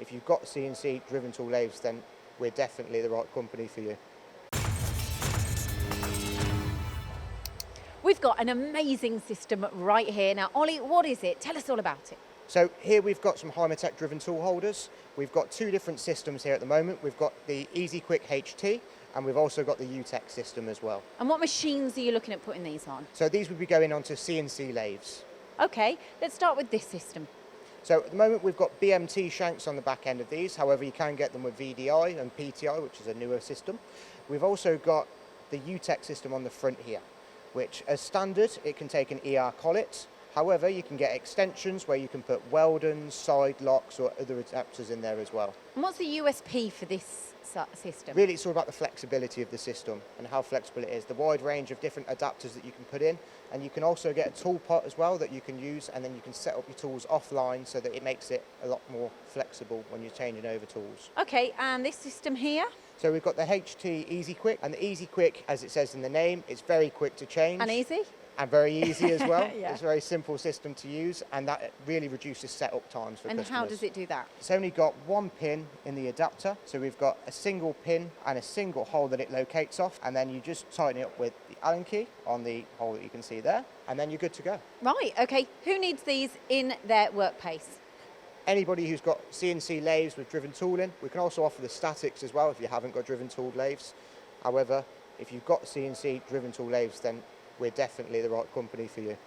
if you've got CNC driven tool lathes, then we're definitely the right company for you. We've got an amazing system right here. Now, Oli, what is it? Tell us all about it. So here we've got some Haimatec driven tool holders. We've got two different systems here at the moment. We've got the Easy Quick HT, and we've also got the u-tec system as well. And what machines are you looking at putting these on? So these would be going onto CNC lathes. Okay, let's start with this system. So at the moment we've got BMT shanks on the back end of these. However, you can get them with VDI and PTI, which is a newer system. We've also got the u-tec system on the front here, which as standard, it can take an ER collet. However, you can get extensions where you can put weldons, side locks or other adapters in there as well. And what's the USP for this system? Really, it's all about the flexibility of the system and how flexible it is, the wide range of different adapters that you can put in, and you can also get a tool pot as well that you can use, and then you can set up your tools offline so that it makes it a lot more flexible when you're changing over tools. Okay, and this system here? So we've got the HT Easy Quick, and the Easy Quick, as it says in the name, it's very quick to change. And easy? And very easy as well. Yeah. It's a very simple system to use, and that really reduces setup times for customers. And how does it do that? It's only got one pin in the adapter, so we've got a single pin and a single hole that it locates off, and then you just tighten it up with the Allen key on the hole that you can see there, and then you're good to go. Right, okay. Who needs these in their workplace? Anybody who's got CNC lathes with driven tooling. We can also offer the statics as well if you haven't got driven tooled lathes. However, if you've got CNC driven tool lathes, then we're definitely the right company for you.